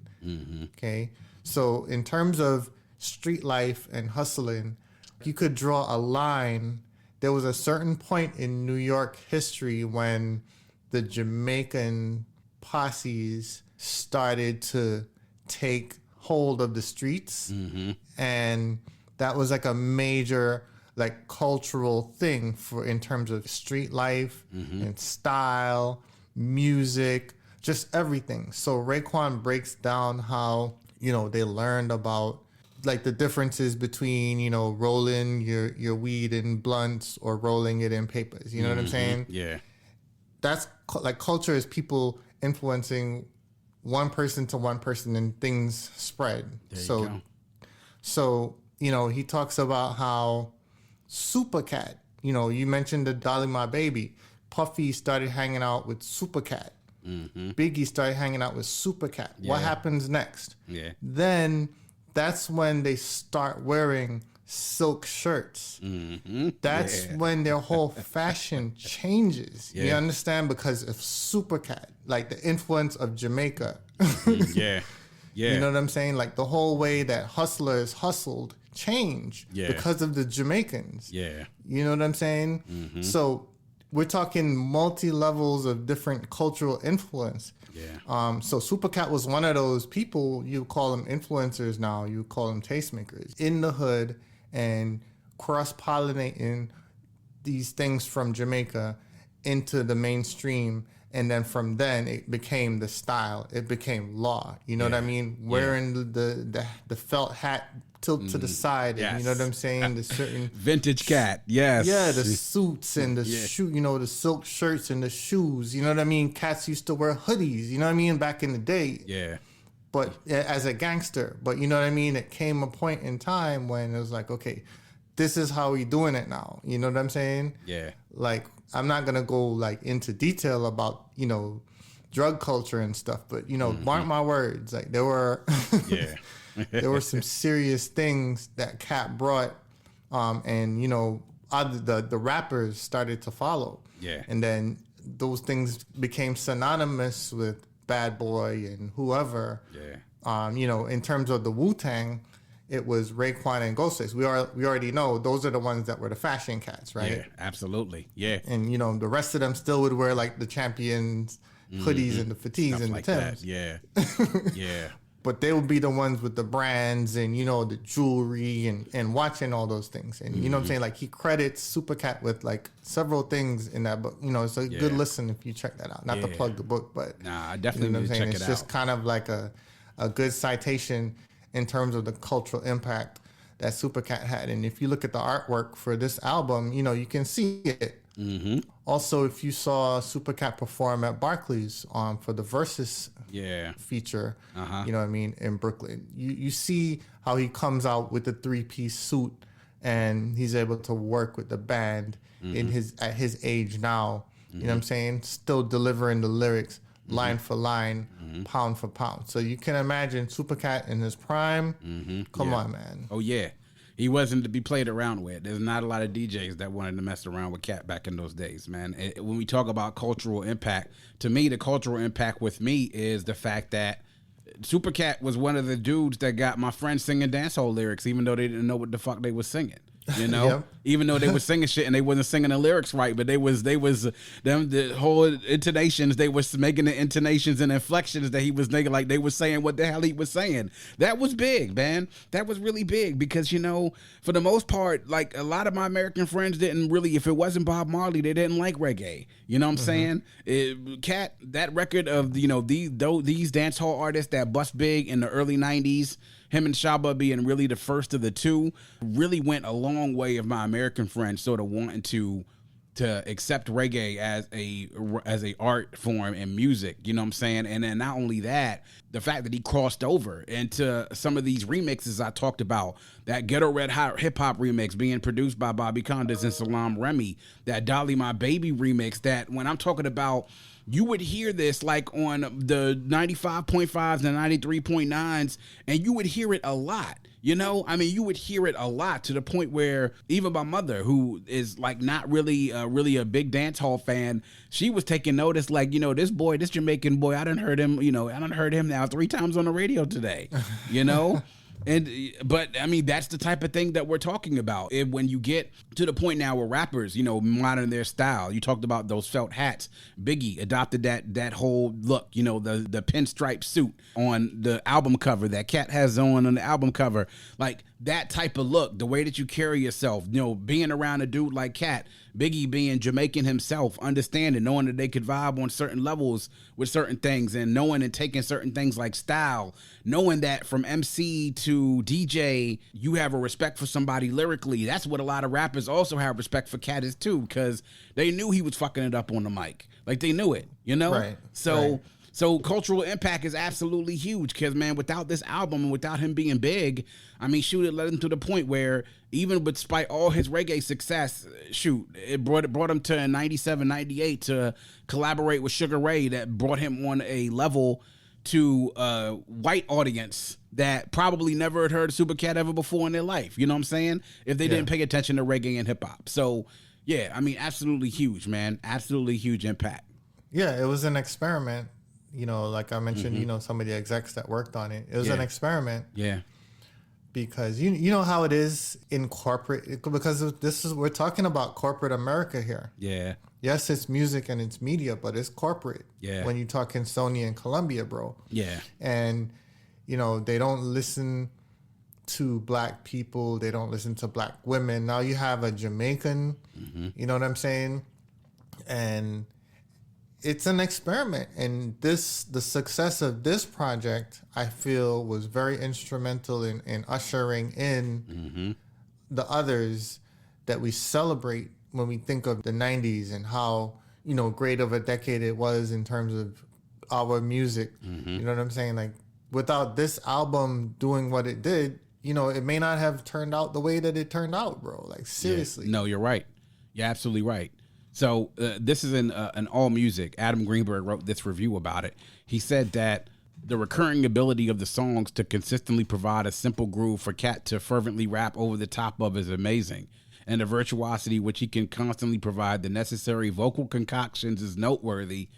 okay? So in terms of street life and hustling, you could draw a line. There was a certain point in New York history when the Jamaican posses started to take hold of the streets. And that was like a major like cultural thing in terms of street life and style, music, just everything. So Raekwon breaks down how, you know, they learned about like the differences between, you know, rolling your weed in blunts or rolling it in papers. You know what I'm saying? Yeah. That's like culture is people influencing one person to one person and things spread. So, you know, he talks about how Super Cat, you know, you mentioned the Dolly My Baby. Puffy started hanging out with Super Cat. Biggie started hanging out with Super Cat. What happens next? Then that's when they start wearing silk shirts. That's when their whole fashion changes. You understand? Because of Supercat, like the influence of Jamaica. Yeah. You know what I'm saying? Like the whole way that hustlers hustled changed because of the Jamaicans. Yeah. You know what I'm saying? So we're talking multi-levels of different cultural influence. Yeah. So Supercat was one of those people, you call them influencers now, you call them tastemakers, in the hood and cross-pollinating these things from Jamaica into the mainstream. And then from then it became the style. It became law. You know what I mean? Wearing the felt hat tilt to the side. And you know what I'm saying? The certain vintage cat. Yes. Yeah, the suits and the shoe. You know, the silk shirts and the shoes. You know what I mean? Cats used to wear hoodies. You know what I mean? Back in the day. Yeah. But as a gangster. But you know what I mean? It came a point in time when it was like, okay, this is how we doing it now. You know what I'm saying? Yeah. Like, I'm not going to go like into detail about, you know, drug culture and stuff, but, you know, mark my words, like there were, there were some serious things that Cat brought, and, you know, the rappers started to follow. Yeah. And then those things became synonymous with Bad Boy and whoever. Yeah. You know, in terms of the Wu-Tang, it was Raekwon and Ghostface. We already know those are the ones that were the fashion cats, right? Yeah, absolutely. Yeah. And, you know, the rest of them still would wear, like, the Champions hoodies and the fatigues and like the Timbs. Yeah. Yeah. But they would be the ones with the brands and, you know, the jewelry and watching all those things. And, you know what I'm saying? Like, he credits Supercat with, like, several things in that book. You know, it's a good listen if you check that out. Not to plug the book, but... Nah, I definitely you know need to check it out. It's just kind of like a good citation in terms of the cultural impact that Supercat had. And if you look at the artwork for this album, you know, you can see it. Also, if you saw Supercat perform at Barclays for the Versus feature, you know what I mean, in Brooklyn, you see how he comes out with the 3-piece suit and he's able to work with the band at his age now. You know what I'm saying? Still delivering the lyrics line for line, pound for pound. So you can imagine Supercat in his prime. Come on, man. Oh, yeah. He wasn't to be played around with. There's not a lot of DJs that wanted to mess around with Cat back in those days, man. When we talk about cultural impact, to me, the cultural impact with me is the fact that Supercat was one of the dudes that got my friends singing dancehall lyrics, even though they didn't know what the fuck they was singing. You know, even though they were singing shit and they wasn't singing the lyrics right, but they was them the whole intonations. They was making the intonations and inflections that he was making, like they was saying what the hell he was saying. That was big, man. That was really big because, you know, for the most part, like a lot of my American friends didn't really, if it wasn't Bob Marley, they didn't like reggae. You know what I'm saying? Cat, that record of, you know, these dancehall artists that bust big in the early 90s. Him and Shaba being really the first of the two really went a long way of my American friends sort of wanting to accept reggae as a art form and music, you know what I'm saying? And then not only that, the fact that he crossed over into some of these remixes I talked about, that Ghetto Red Hot hip hop remix being produced by Bobby Condas and Salam Remy, that Dolly My Baby remix, that when I'm talking about, you would hear this like on the 95.5s and 93.9s, and you would hear it a lot. You know, I mean, you would hear it a lot to the point where even my mother, who is like not really a big dancehall fan, she was taking notice, like, you know, this Jamaican boy, I done heard him now 3 times on the radio today, you know? But I mean, that's the type of thing that we're talking about. When you get to the point now where rappers, you know, modern their style, you talked about those felt hats. Biggie adopted that whole look, you know, the pinstripe suit on the album cover that Cat has on the album cover, like that type of look, the way that you carry yourself, you know, being around a dude like Cat, Biggie being Jamaican himself, understanding, knowing that they could vibe on certain levels with certain things, and knowing and taking certain things like style, knowing that from MC to DJ, you have a respect for somebody lyrically. That's what a lot of rappers also have respect for Cat is too, because they knew he was fucking it up on the mic. Like they knew it, you know? Right. So cultural impact is absolutely huge because, man, without this album and without him being big, I mean, shoot, it led him to the point where even despite all his reggae success, shoot, it brought him to 97, 98 to collaborate with Sugar Ray that brought him on a level to a white audience that probably never had heard Super Cat ever before in their life. You know what I'm saying? If they didn't pay attention to reggae and hip hop. So yeah, I mean, absolutely huge, man. Absolutely huge impact. Yeah, it was an experiment. You know, like I mentioned, you know, some of the execs that worked on it. It was an experiment. Yeah. Because you know how it is in corporate, because we're talking about corporate America here. Yeah. Yes, it's music and it's media, but it's corporate. Yeah. When you talking Sony and Columbia, bro. Yeah. And you know, they don't listen to black people. They don't listen to black women. Now you have a Jamaican, you know what I'm saying? And it's an experiment. And the success of this project, I feel, was very instrumental in ushering in the others that we celebrate when we think of the 90s and how, you know, great of a decade it was in terms of our music. You know what I'm saying? Like, without this album doing what it did, you know, it may not have turned out the way that it turned out, bro. Like, seriously. Yeah. No, you're right. You're absolutely right. So this is an All Music. Adam Greenberg wrote this review about it. He said that the recurring ability of the songs to consistently provide a simple groove for Cat to fervently rap over the top of is amazing. And the virtuosity which he can constantly provide the necessary vocal concoctions is noteworthy.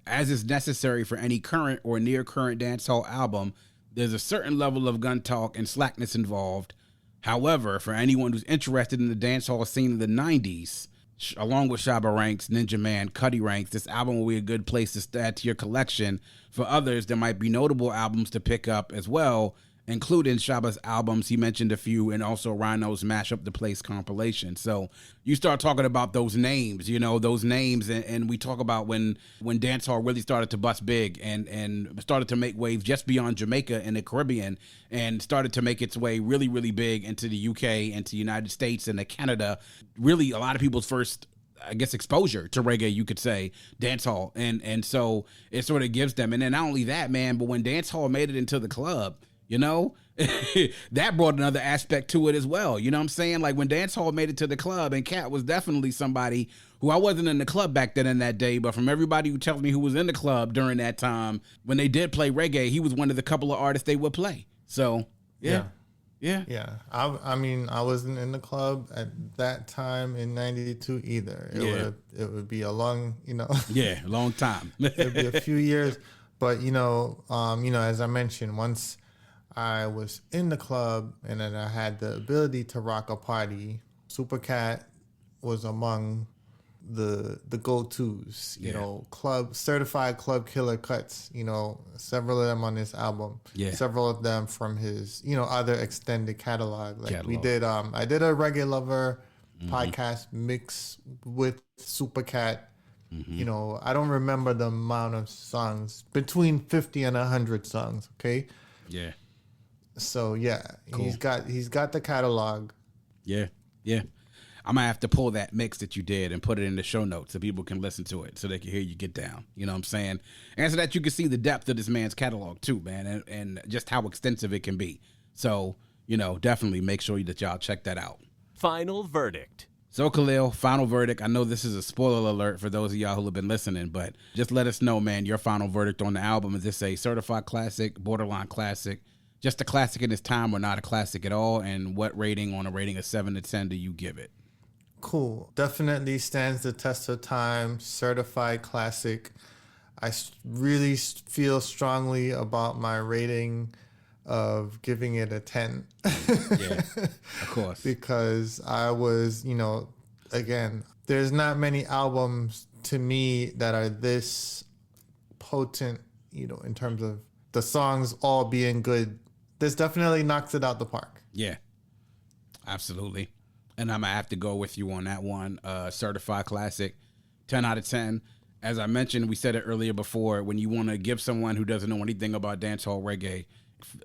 As is necessary for any current or near current dancehall album, there's a certain level of gun talk and slackness involved. However, for anyone who's interested in the dancehall scene of the 90s, along with Shabba Ranks, Ninja Man, Cuddy Ranks, this album will be a good place to add to your collection. For others, there might be notable albums to pick up as well, including Shabba's albums. He mentioned a few, and also Rhino's Mash Up the Place compilation. So you start talking about those names, and we talk about when dancehall really started to bust big and started to make waves just beyond Jamaica and the Caribbean, and started to make its way really, really big into the UK and to the United States and to Canada. Really, a lot of people's first, I guess, exposure to reggae, you could say, dancehall. And so it sort of gives them. And then not only that, man, but when dancehall made it into the club, you know, that brought another aspect to it as well. You know what I'm saying? Like when dancehall made it to the club, and Cat was definitely somebody who I wasn't in the club back then in that day, but from everybody who tells me who was in the club during that time, when they did play reggae, he was one of the couple of artists they would play. So, yeah. I mean, I wasn't in the club at that time in 92 either. It would be a long, you know. Yeah, a long time. It'd be a few years. But, you know, as I mentioned, once I was in the club and then I had the ability to rock a party, Super Cat was among the go-tos, you know, certified club killer cuts, you know, several of them on this album, several of them from his, you know, other extended catalog. Like we did, I did a Reggae Lover podcast mix with Super Cat. You know, I don't remember the amount of songs, between 50 and 100 songs. Okay. Yeah. So yeah, cool. He's got the catalog. Yeah. I might have to pull that mix that you did and put it in the show notes so people can listen to it, so they can hear you get down. You know what I'm saying? And so that you can see the depth of this man's catalog too, man, and just how extensive it can be. So, you know, definitely make sure that y'all check that out. Final verdict. So Kahlil, final verdict. I know this is a spoiler alert for those of y'all who have been listening, but just let us know, man, your final verdict on the album. Is this a certified classic, borderline classic, just a classic in its time, or not a classic at all? And what rating on a rating of 7 to 10 do you give it? Cool. Definitely stands the test of time. Certified classic. I really feel strongly about my rating of giving it a 10. Yeah, of course. Because I was, you know, again, there's not many albums to me that are this potent, you know, in terms of the songs all being good. This definitely knocks it out the park. Yeah, absolutely. And I'm going to have to go with you on that one. Certified classic, 10 out of 10. As I mentioned, we said it earlier before, when you want to give someone who doesn't know anything about dancehall reggae,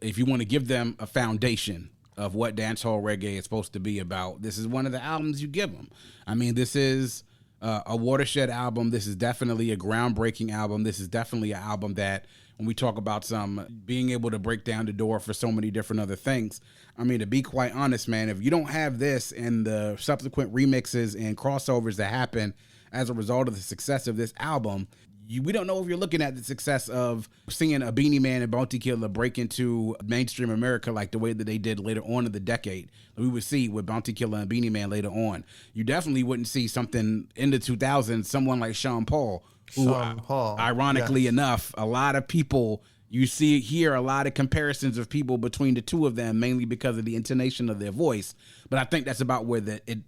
if you want to give them a foundation of what dancehall reggae is supposed to be about, this is one of the albums you give them. I mean, this is a watershed album. This is definitely a groundbreaking album. This is definitely an album that, when we talk about some being able to break down the door for so many different other things, I mean, to be quite honest, man, if you don't have this and the subsequent remixes and crossovers that happen as a result of the success of this album, we don't know if you're looking at the success of seeing a Beanie Man and Bounty Killer break into mainstream America like the way that they did later on in the decade. We would see with Bounty Killer and Beanie Man later on. You definitely wouldn't see something in the 2000s, someone like Sean Paul, who, ironically enough, a lot of people, you see here a lot of comparisons of people between the two of them, mainly because of the intonation of their voice. But I think that's about where it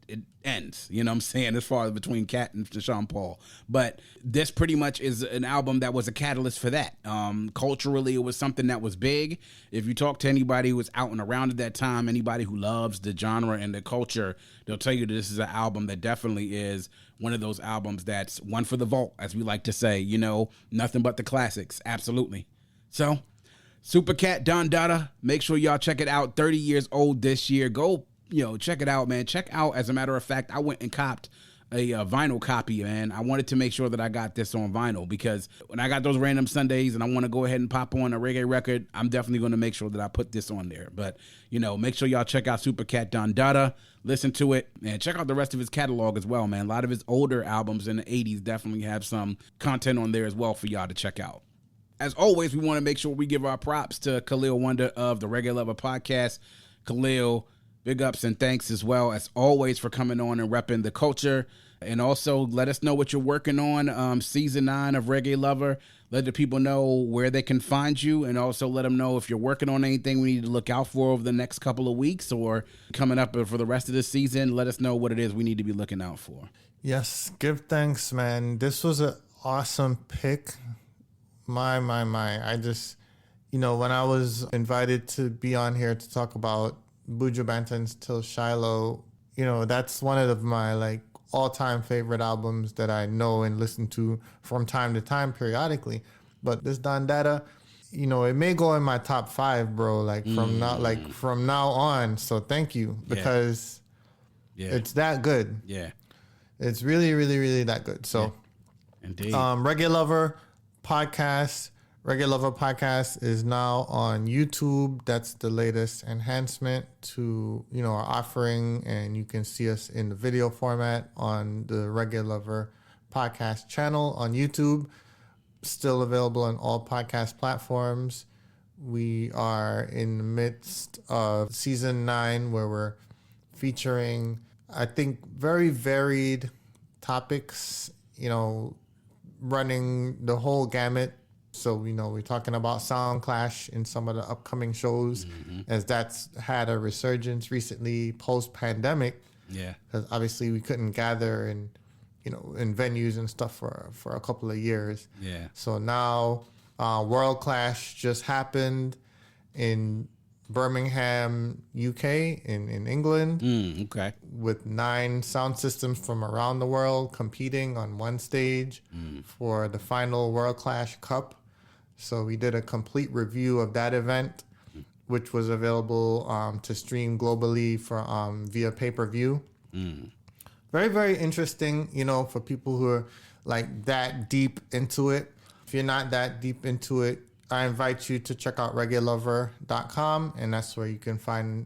ends, you know what I'm saying, as far as between Cat and Sean Paul. But this pretty much is an album that was a catalyst for that. Culturally, it was something that was big. If you talk to anybody who was out and around at that time, anybody who loves the genre and the culture, they'll tell you that this is an album that definitely is one of those albums that's one for the vault, as we like to say, you know, nothing but the classics. Absolutely. So, Super Cat, Don Dada, make sure y'all check it out. 30 years old this year. Go, check it out, man. Check out, as a matter of fact, I went and copped a vinyl copy, man. I wanted to make sure that I got this on vinyl because when I got those random Sundays and I want to go ahead and pop on a reggae record, I'm definitely going to make sure that I put this on there. But, make sure y'all check out Super Cat, Don Dada. Listen to it and check out the rest of his catalog as well, man. A lot of his older albums in the 80s definitely have some content on there as well for y'all to check out. As always, we want to make sure we give our props to Kahlil Wonda of the Reggae Lover Podcast. Kahlil, big ups and thanks as well, as always, for coming on and repping the culture. And also, let us know what you're working on. Season 9 of Reggae Lover. Let the people know where they can find you. And also let them know if you're working on anything we need to look out for over the next couple of weeks or coming up for the rest of the season. Let us know what it is we need to be looking out for. Yes, give thanks, man. This was an awesome pick. My. I just, when I was invited to be on here to talk about Buju Banton's Till Shiloh, that's one of my all-time favorite albums that I know and listen to from time to time periodically. But this Don Dada, it may go in my top 5, bro, from now on. So thank you, because it's that good. Yeah. It's really, really, really that good. So indeed. Reggae Lover Podcast. Reggae Lover Podcast is now on YouTube. That's the latest enhancement to, our offering, and you can see us in the video format on the Reggae Lover Podcast channel on YouTube. Still available on all podcast platforms. We are in the midst of season 9, where we're featuring, I think, very varied topics, running the whole gamut. So, we're talking about sound clash in some of the upcoming shows, as that's had a resurgence recently post-pandemic. Yeah. Because obviously we couldn't gather in venues and stuff for a couple of years. Yeah. So now World Clash just happened in Birmingham, UK, in England. Okay. With 9 sound systems from around the world competing on one stage for the final World Clash Cup. So we did a complete review of that event, which was available to stream globally for via pay-per-view. Very, very interesting, for people who are that deep into it. If you're not that deep into it, I invite you to check out reggaelover.com, and that's where you can find,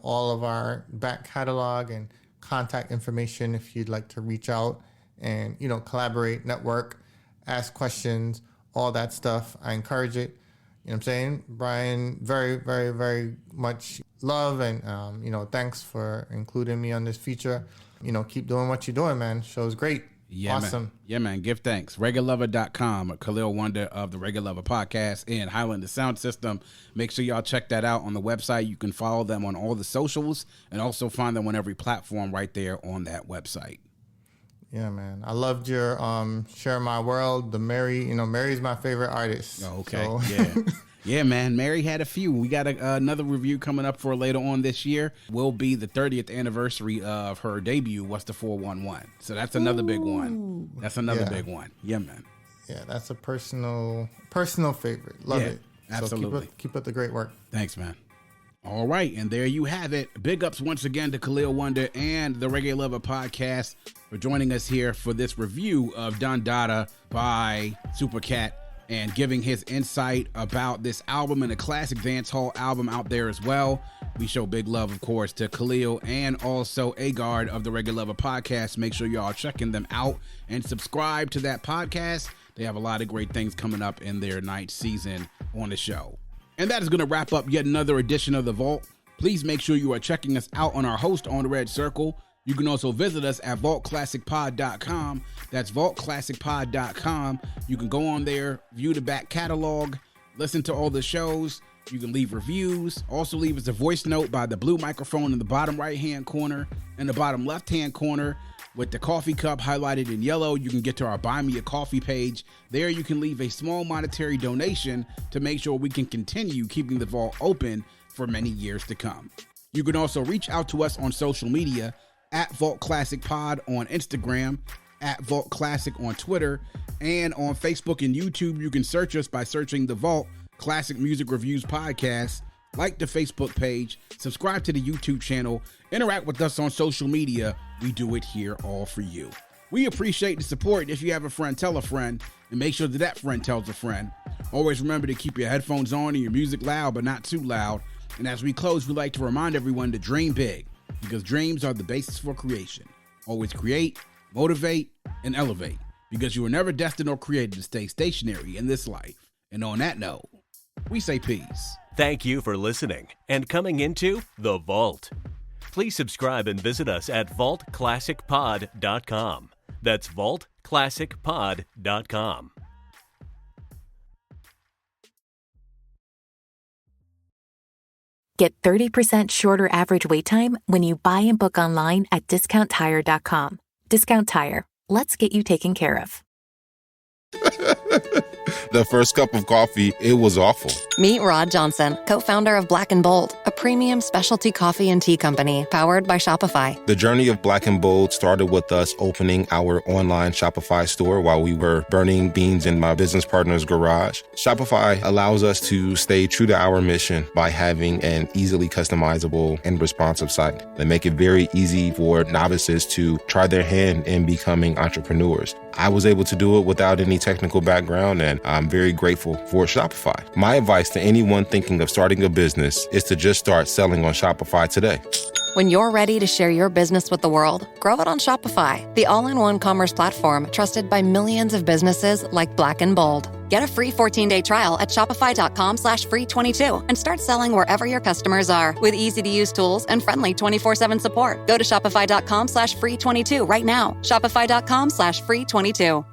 all of our back catalog and contact information if you'd like to reach out and, collaborate, network, ask questions, all that stuff. I encourage it. You know what I'm saying? Brian, very, very, very much love, and, thanks for including me on this feature. Keep doing what you're doing, man. Show's great. Yeah, awesome. Man. Yeah, man. Give thanks. ReggaeLover.com, Kahlil Wonda of the Reggae Lover Podcast and Highlanda Sound System. Make sure y'all check that out on the website. You can follow them on all the socials and also find them on every platform right there on that website. Yeah, man. I loved your Share My World. The Mary, Mary's my favorite artist. Oh, okay. So. Yeah. Yeah, man. Mary had a few. We got another review coming up for later on this year. Will be the 30th anniversary of her debut, What's the 411. So that's another big one. That's another big one. Yeah, man. Yeah, that's a personal favorite. Love it. Absolutely. So keep up the great work. Thanks, man. All right, and there you have it. Big ups once again to Kahlil Wonda and the Reggae Lover Podcast for joining us here for this review of Don Dada by Super Cat, and giving his insight about this album and a classic dancehall album out there as well. We show big love, of course, to Kahlil and also Agard of the Reggae Lover Podcast. Make sure y'all checking them out and subscribe to that podcast. They have a lot of great things coming up in their 9th season on the show. And that is going to wrap up yet another edition of The Vault. Please make sure you are checking us out on our host on the Red Circle. You can also visit us at vaultclassicpod.com. That's vaultclassicpod.com. You can go on there, view the back catalog, listen to all the shows. You can leave reviews. Also leave us a voice note by the blue microphone in the bottom right-hand corner and the bottom left-hand corner with the coffee cup highlighted in yellow. You can get to our Buy Me a Coffee page. There you can leave a small monetary donation to make sure we can continue keeping the vault open for many years to come. You can also reach out to us on social media at Vault Classic Pod on Instagram, at Vault Classic on Twitter, and on Facebook and YouTube. You can search us by searching The Vault Classic Music Reviews Podcast. Like the Facebook page, subscribe to the YouTube channel, interact with us on social media. We do it here all for you. We appreciate the support. If you have a friend, tell a friend, and make sure that that friend tells a friend. Always remember to keep your headphones on and your music loud, but not too loud. And as we close, we'd like to remind everyone to dream big, because dreams are the basis for creation. Always create, motivate, and elevate, because you were never destined or created to stay stationary in this life. And on that note, we say peace. Thank you for listening and coming into The Vault. Please subscribe and visit us at vaultclassicpod.com. That's vaultclassicpod.com. Get 30% shorter average wait time when you buy and book online at discounttire.com. Discount Tire. Let's get you taken care of. The first cup of coffee, it was awful. Meet Rod Johnson, co-founder of Black & Bold, a premium specialty coffee and tea company powered by Shopify. The journey of Black & Bold started with us opening our online Shopify store while we were burning beans in my business partner's garage. Shopify allows us to stay true to our mission by having an easily customizable and responsive site. They make it very easy for novices to try their hand in becoming entrepreneurs. I was able to do it without any technical background, and I'm very grateful for Shopify. My advice to anyone thinking of starting a business is to just start selling on Shopify today. When you're ready to share your business with the world, grow it on Shopify, the all-in-one commerce platform trusted by millions of businesses like Black & Bold. Get a free 14-day trial at shopify.com/free22 and start selling wherever your customers are with easy-to-use tools and friendly 24/7 support. Go to shopify.com/free22 right now. Shopify.com/free22.